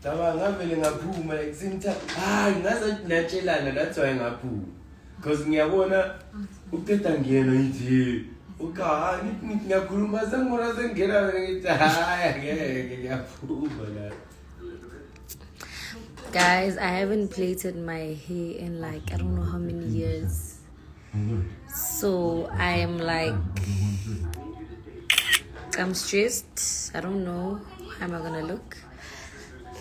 ngavele ngaphuma like simthatha ngazathi natshelana that's why ngaphuma because ngiyabona uqeda ngiyena nje ngiyakhuluma sengibona sengena ngithi ngeke ngiyaphuma la. Guys, I haven't plaited my hair in like I don't know how many years, so I am like I'm stressed. I don't know how am I gonna look,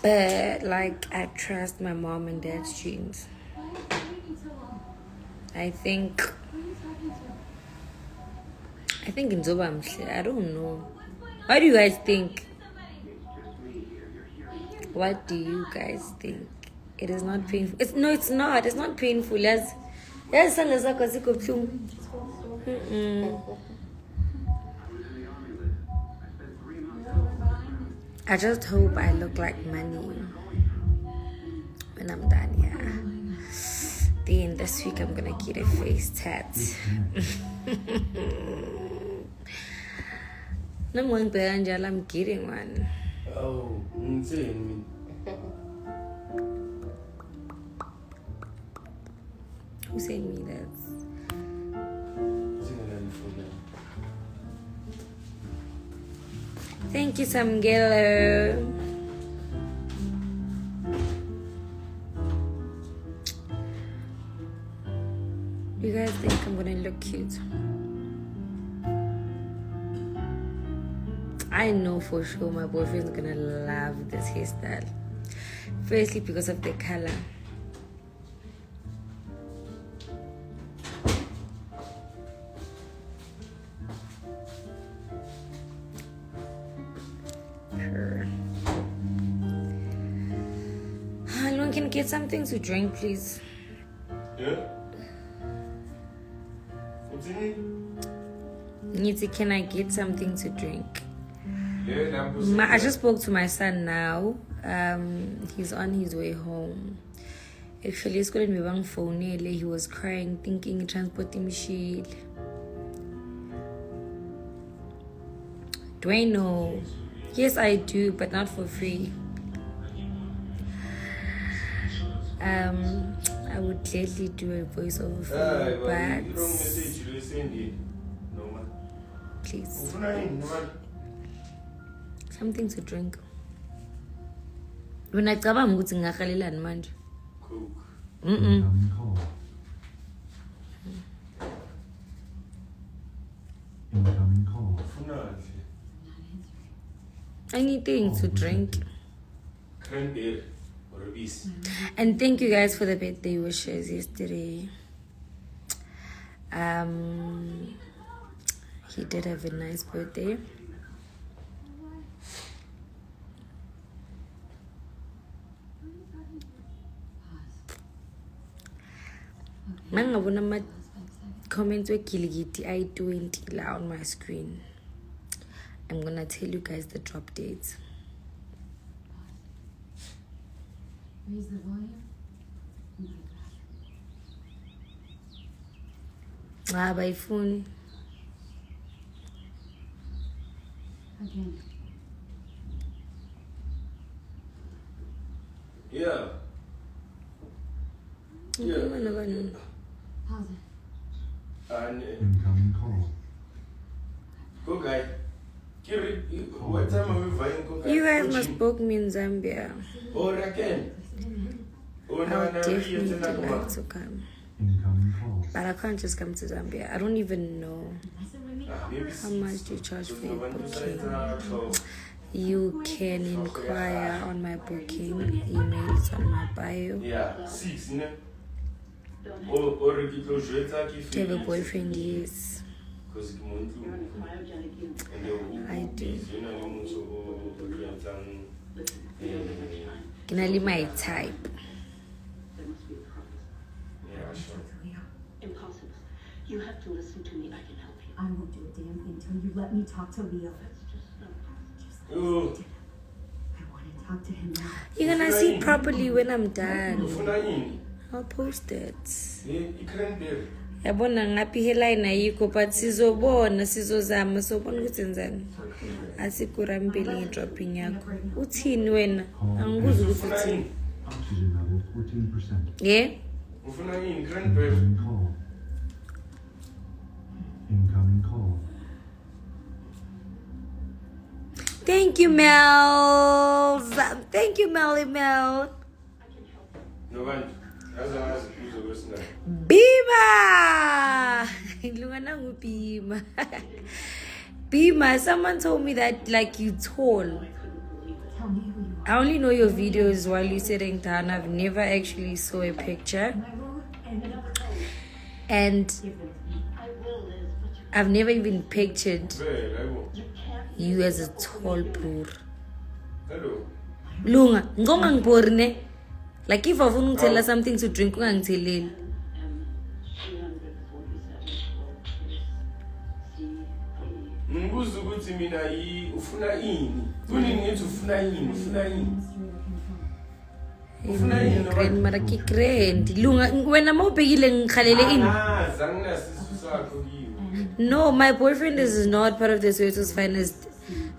but like I trust my mom and dad's genes. I think in Zoba I don't know. What do you guys think? What do you guys think? It is not painful. It's not. It's not painful. Yes, I just hope I look like money when I'm done. Yeah. Then this week I'm gonna get a face tat. No one Angel, I'm getting one. Oh, insane. Who sent me that? Thank you, Samgelo. You guys think I'm gonna look cute? I know for sure my boyfriend's gonna love this hairstyle. Firstly, because of the color. Anyone can get something to drink, please. Yeah? What's in it? Nitsi, can I get something to drink? Yeah, I just spoke to my son now. He's on his way home. Actually, he's calling me on phone. He was crying, thinking transporting me. Do I know? Yes, I do, but not for free. I would gladly do a voiceover for you, but please. Something to drink. When I come, I'm going to ngakhalelani manje. Coke. Anything to drink. Cranberry or a beast. And thank you guys for the birthday wishes yesterday. He did have a nice birthday. Mangabona ma comments we Kiligiti I-20 on my screen. I'm gonna tell you guys the drop dates. Raise the volume. By phone. Again. Yeah. Pause it. And Incoming call. go guy. What time are we flying? You guys must book me in Zambia. Oh, again. Oh, I would definitely like to come. Incoming call. But I can't just come to Zambia. I don't even know how much do you charge for your booking. You can inquire on my booking. Email is on my bio. Yeah, 6, you know. Do you have a boyfriend? Yes. I do. Can I leave my type? Yeah, sure. Impossible. You have to listen to me. I can help you. I won't do a damn thing till you let me talk to Leo. That's just not possible. Oh. I want to talk to him now. You're gonna see properly when I'm done. I'll post it. yabona ngaphi headline ayikho but sizobona sizozama sobona ukuthi enzani asikurambile ngedropping yakho uthini wena angikuzwa ukuthi uthini Oxygen level 14%. yeah ufuna yini cranberry Incoming call. Incoming call. thank you Mel Mel nobantu azazi uzokwesina Bima Lungana ngubima Bima someone told me that like you tall Tell me who you are. I only know your videos while you're sitting down. I've never actually saw a picture. My road ended up And give them to me. I will, Liz, but you I've never even pictured vele ayibo can't. you as a tall bro. hello Lunga, ngonga ngibone. Like if I want to tell her something to drink, ungangitheleli. ngibuza ukuthi mina ufuna ini kunini ngithi ufuna yini ufuna yini Grand mara ki grand. Lunga, wena mawubhekile ngikhalele ini. zanginasisu sakho kimi No, my boyfriend is not part of the Soweto's finest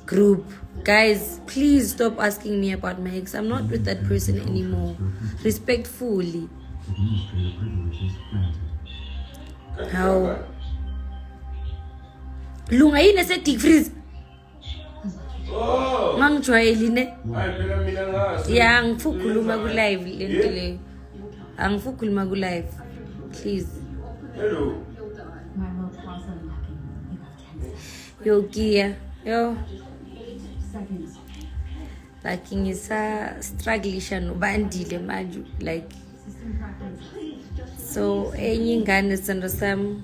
group. Guys, please stop asking me about my ex. I'm not with that person anymore. Respectfully. Administrative privileges granted. How? Lunga yini ese deep freeze? oh Ngangijwayeli ne? hayi phela mina ngazi Yeah, angifukhuluma ku live lento leyo. Angifukhuluma ku live. Please. hello My road plaza unlocking. You have 10 seconds. Yo Kia. Yo. 8 seconds. Like ngisa struggleisha nobandile manje like System practice. so enye ingane sando sami.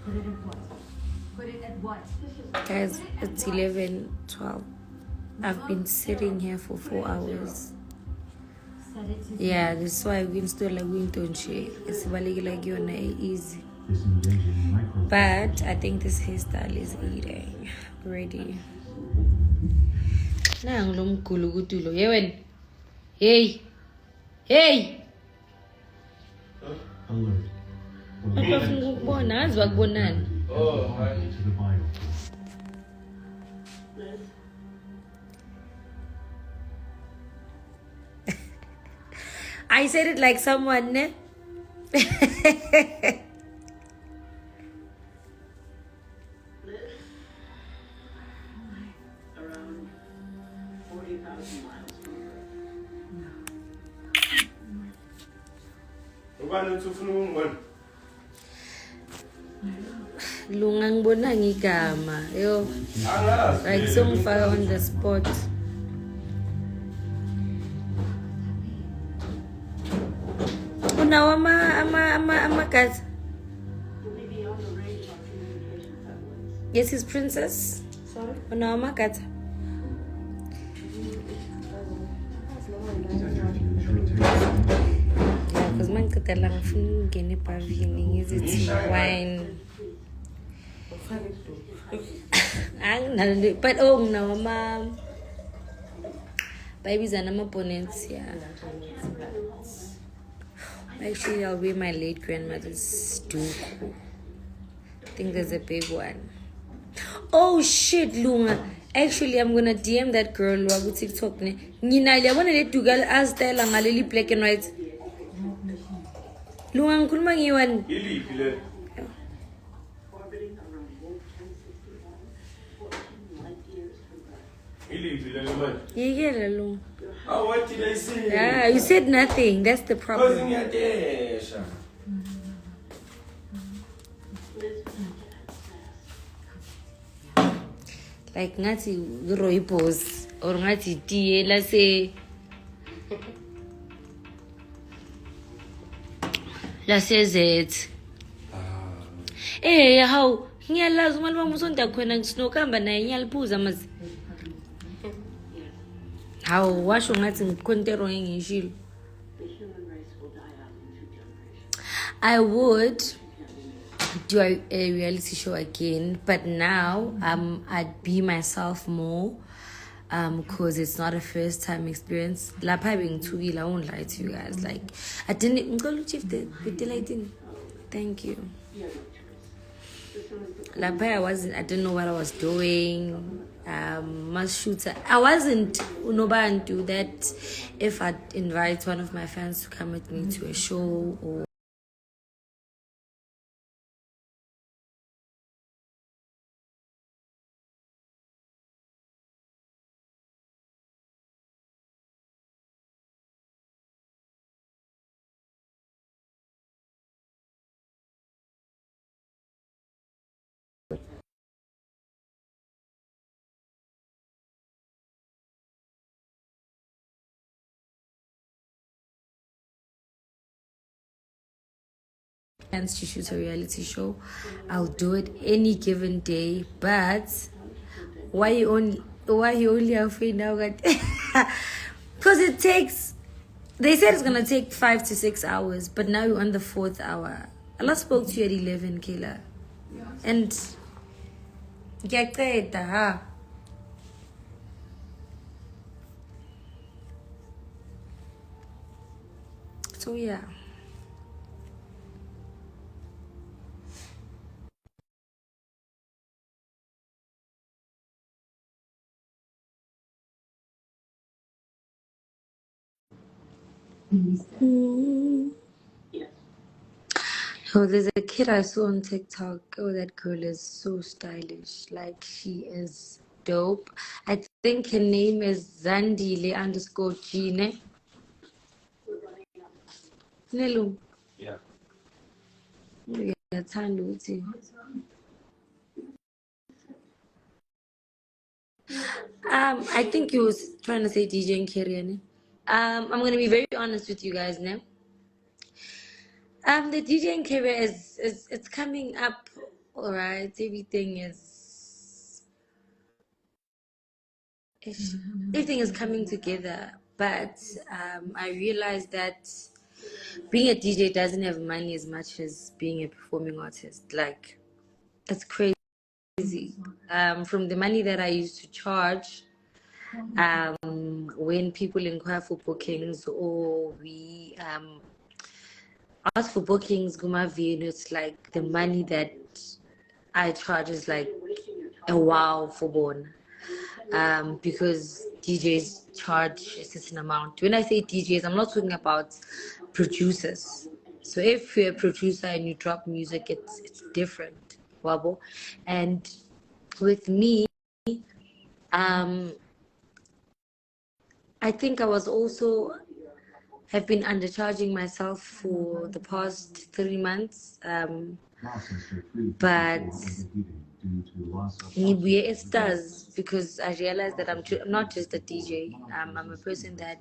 Put it at what? Put it at what? Guys, it's 11:12. I've been sitting here for 4 hours. Set it to Yeah, this is why we install a window nje. Esibalekela kuyona easy. Disengaging micro. But I think this hairstyle is eating already. Nangu lo mgulu kutulo. Ye wena. Hey. Hey. Alert. Abafuna ukubona, azi bakubonani. oh hayi To the bio. I said it like someone, ne? Around 40,000 miles from Earth. ubani uthi ufuna ukungibona Lunga ngibonanga igama. Yo, angazi like songifaka on the spot. Unawo amagazi? Will be beyond the range of our communication satellites. Yes, his princess. Sorry? Unawo amagazi? Centrifuge rotation. Yeah, because mangicedela ngifuna ukungena ebhavini ngizithi wine. Anginalo, but nginawo bayibizana ama-bonnets, yeah. Actually, I'll wear my late grandmother's duku. I think there's a big one. Oh shit, Lunga. Actually, I'm gonna DM that girl waku TikTok ne. Nginali yabona le duku azitayela ngaleli black and white. Lunga ngikhuluma ngiwani. iliphi le Orbiting around Wolf 1061, 14 light years from Earth. iliphi le manje Yekela Lunga. oh what did I say Yeah, you said nothing. That's the cause problem. ngiyadesha Like ngathi rooibos or ngathi tea lase Z. How ngiyalazi umali wami usonda khona ngisinokuhamba naye ngiyaliphuza mazi. Hawu washo ngathi ngikhontero ngishilo. The human race will die out in 2 generations. I would do a reality show again, but now I'd be myself more. because it's not a first time experience. Lapha being too ill, I won't lie to you guys. Like, I didn't go chief the delighting. Thank you. Lapha I didn't know what I was doing. Must shooter. I wasn't unobantu that if I'd invite one of my fans to come with me to a show or plans to shoot a reality show, I'll do it any given day. But why you only afraid now? Because it takes. They said it's gonna take 5 to 6 hours, but now you're on the 4th hour. I last spoke to you at 11, Kayla, and so yeah. Oh, there's a kid I saw on TikTok. Oh, that girl is so stylish. Like, she is dope. I think her name is Zandile underscore Gene. Nelu. Yeah. Yeah, Tanduti. I think you was trying to say DJ and Kirian. I'm gonna be very honest with you guys now. The DJing career is it's coming up, all right. Everything is coming together, but I realized that being a DJ doesn't have money as much as being a performing artist. Like, it's crazy. From the money that I used to charge, when people inquire for bookings or we ask for bookings, Gumavi, it's like the money that I charge is like a wow for Born. Because DJs charge a certain amount. When I say DJs, I'm not talking about producers. So if you're a producer and you drop music, it's different, Wabo. And with me, I think I was also have been undercharging myself for the past 3 months. But it does, because I realized that I'm not just a DJ. I'm a person that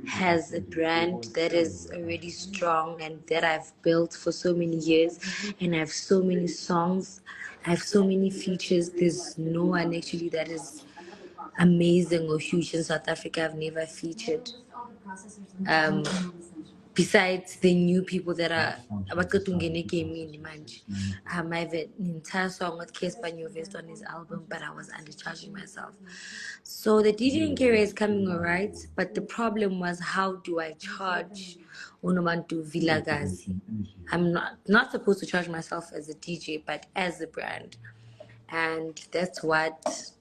has a brand that is already strong and that I've built for so many years, and I have so many songs. I have so many features. There's no one actually that is amazing or huge in South Africa I've never featured. Besides the new people that are abaqedungene gaming manje. I have an entire song with Casper Nyovest on his album, but I was undercharging myself. So the DJing career is coming alright, but the problem was, how do I charge Unobantu Vilagazi? I'm not supposed to charge myself as a DJ, but as a brand. And that's what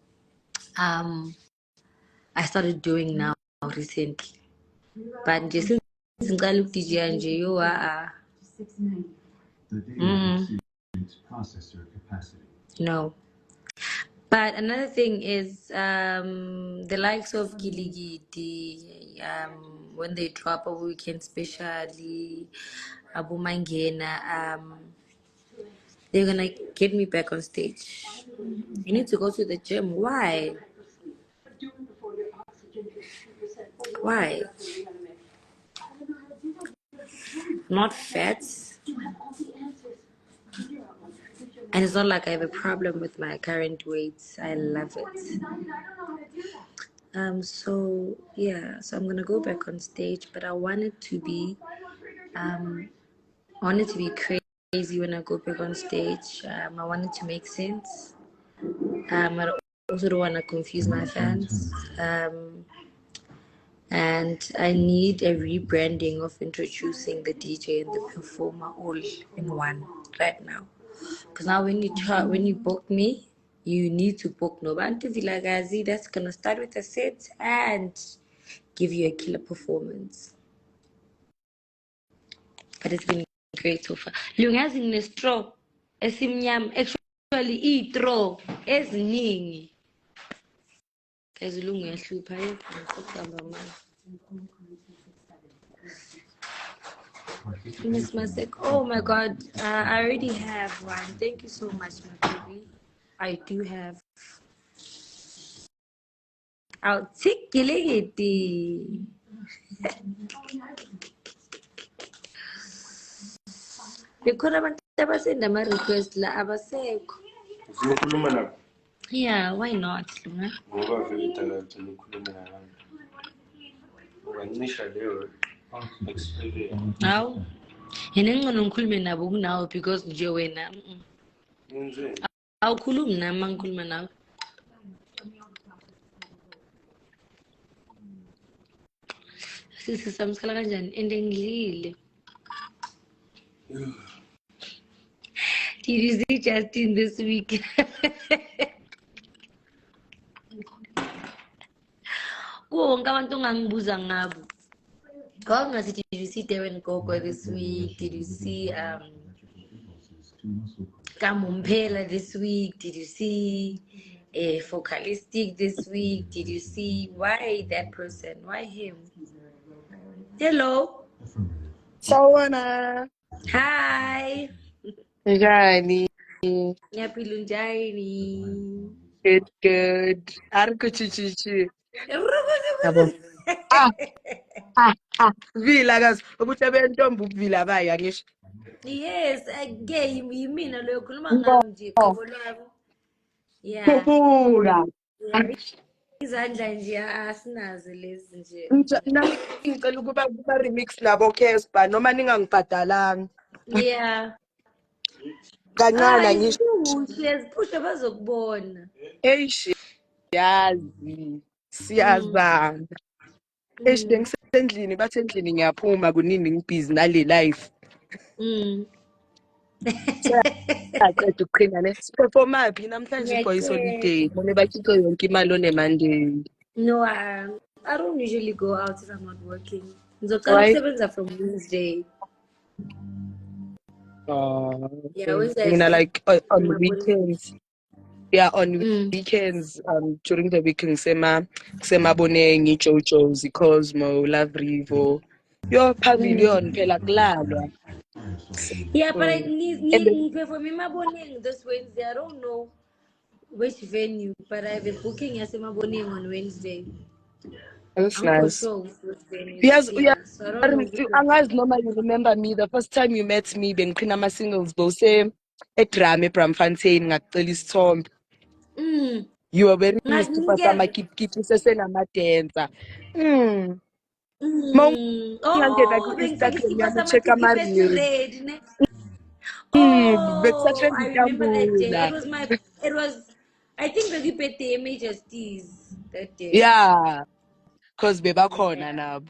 I started doing now recently. But just ngicala ukudj nje yo no. But another thing is the likes of Giligidi, when they drop a weekend specially, Abu Mangena, they're gonna get me back on stage. You need to go to the gym. Why? Why? Not fat. And it's not like I have a problem with my current weight. I love it. So yeah, so I'm gonna go back on stage, but I want it to be crazy when I go back on stage. I want it to make sense. I also don't want to confuse my fans. And I need a rebranding of introducing the DJ and the performer all in one right now. Because now when you book me, you need to book Nobantu Vilagazi. That's gonna start with a set and give you a killer performance. But it's been great so far. Lungazi ngine-straw esimnyama, actually i-straw eziningi. Ezilungu yahlupha ngikuhamba manje. Miss Masek, oh my God, I already have one. Thank you so much, my baby. I do have. Articulate. Because abantu abasenda ama-request la abasekho. Siyokhuluma nabo. Yeah, why not? Ngoba vele talent ukukhuluma nabantu. Ubancisha leyo experience. Hawu. Yena ngcono ngikhulume nabo kunawe because nje wena. Ngenzeni? Awukhulumi nami mangikhuluma nawe. Sisi samskala kanjani ende ngidlile. Did you see Justin this week? Wonke abantu ongangibuza ngabo. Ngasi did you see Darren Gogo this week? Did you see Kamumpela this week? Did you see Focalistic this week? Did you see why that person? Why him? Hello. Sawona. Hi. Njani? Ngiyaphila unjani? Good. Arikuchichichi. Yabo. Vila kazi ukuthi abentombi ubuvila baya ngisho. Yes, again, yimina lo yokhuluma ngami nje qobo lwabo. Yeah. Khuphuka. Izandla nje asinazo lezi nje. Ngicela ukuba kuba remix nabo Casper noma ningangibhadalanga. Yeah. Kancane ngisho. Siyazipusha bazokubona. Eish yazi. Siyazana. Eish bengisendlini batsendlini ngiyaphuma kunini ngibhizi nale life. Aqeda ukuqhina ne performa phi namhlanje boys holiday mone bakhiphe yonke imali on Monday. No, I don't usually go out if I'm not working. Ngizocela ukusebenza from Wednesday. Yeah, Wednesday. Like on weekends. Yeah, on weekends, during the week ngisema Boneng, JoJo's, Cosmo, Love Rivo. Your pavilion phela kulalwa. Yeah, but I need perform Boneng this Wednesday. I don't know which venue, but I have a booking as Boneng on Wednesday. That's I'm nice. sure venue. Yes, Yeah. So I don't know. Angazi noma you remember me the first time you met me bengiqhina ama singles bose edrama eBramfontein ngakucela isithombe. You were very used to pasa makipkipi sesena dancer. Mawungangena ku Instagram yami check ama reels. Oh, I remember that day. It was I think the birthday images that day. Yeah. Cause bebakhona nabo.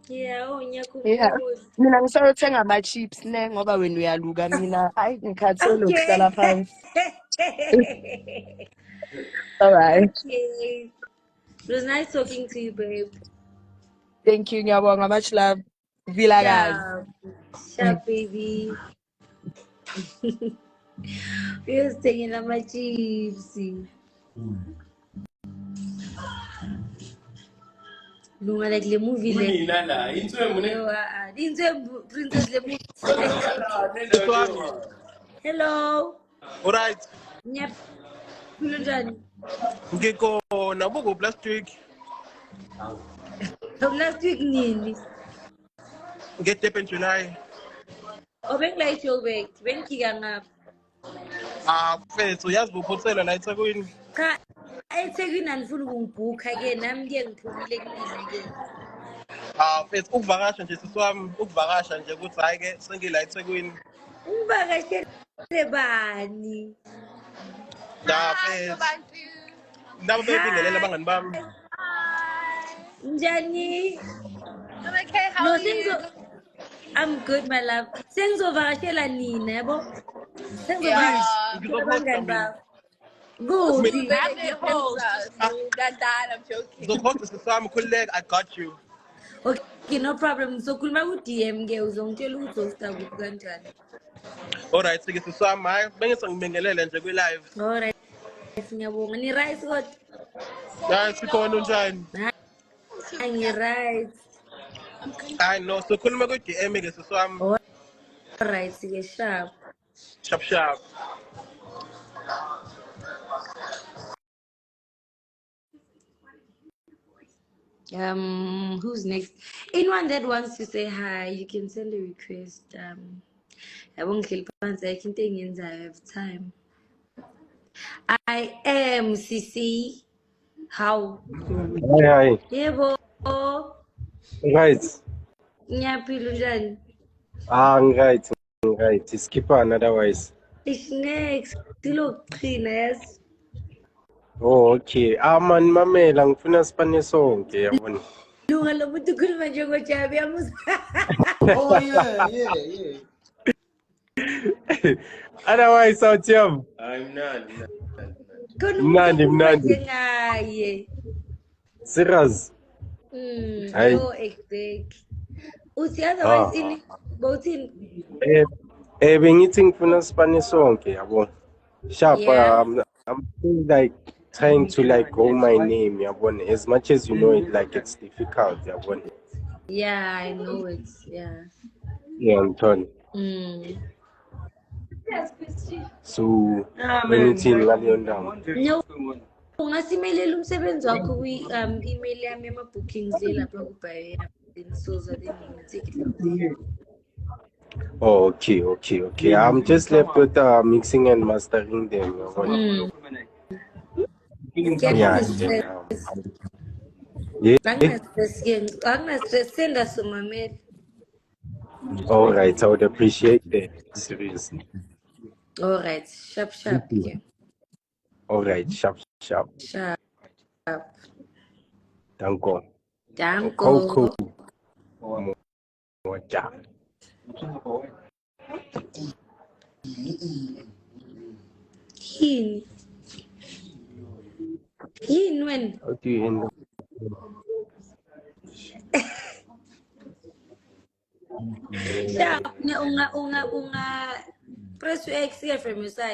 Yeah, ngiyakhumbula. Yeah. Mina ngisayothenga ama chips ne ngoba wena uyaluka mina hayi ngikhathele ukuhlala phansi. All right. Okay. It was nice talking to you, babe. Thank you, ngiyabonga, much love. Vilagazi. Sharp baby. We was taking my chips. Lunga like the movie like princess le movie. Hello. All right. Ngiyaphila njani? Ngikhona buku last week. Last week nini? Ngedep in July. Obengla iJoburg, bengifika ngapha. Mfethu uyazi bophotela la eThekwini. Cha, eThekwini anifuni ukungibhuka ke nami ke ngiphumile kimi ke. Mfethu ukuvakasha nje sisiwami, ukuvakasha nje ukuthi hayi ke sengila eThekwini. Ungivakashele bani? Mfethu. Ndaba bebingelela abangani bami. Njani? I'm okay, how No, are you? I'm good, my love. Sengizovakashela nina, yabo. Please, Yeah. Sengizovakashela ngizokhosta abangani mina. bakho. Mina Kuphi? I'm the host. No, that I'm joking. ngizokhosta sisami khululeka, I got you. Okay, no problem. Sokhuluma ku-DM ke uzongitshela ukuthi uzosta kuphi kanjani. Alright, sike sisami, hayi bengise ngibingelele nje kwi-live. Alright, ngiyabonga. Ni right kodwa? Hayi sikhona unjani? Hayi, ngi-right. Hayi no, sokhuluma ku-DM ke sisami. Alright, sike sharp. Sharp sharp. Who's next? Anyone that wants to say hi, you can send a request. Yabo ngihleli phansi ayikho into engiyenzayo, I have time. I am CC. How? Hi. Yebo. Right. Ngiyaphila unjani? Right. Skip otherwise. Ish next. Silokuqhina yazi. Oh, okay. Man, mamela ngifuna sipane sonke yabona. Lunga lomuntu ukhuluma njengojabi yamuza. Oh yeah. Otherwise out yam. I'm not. Khona umuntu Mnandi, okhuluma mnandi. njengaye. Serious. Hayi. Oh, exactly. Uthi otherwise ini bowuthini? Bengithi ngifuna sipane sonke yabona. Sharp. Yeah. I'm still like trying to like go my name yabona. As much as you know it, like it's difficult yabona. Yeah, I know it. Yeah. Yeah, I'm torn. So bengithi ngaleyo ndawo. No. Ungasimelela umsebenzi wakho kwi-email yami yama-bookings le lapha kubhayo so that then take it from there. Oh, okay. I'm just left with mixing and mastering them. Yeah. Angina-stress, senda somamela. All right, I would appreciate that. Seriously. All right, sharp. Yeah. All right, sharp. Sharp. Danko. Danko. Moja. Yini wena? How do you end up? Sharp, unga press X here from your side.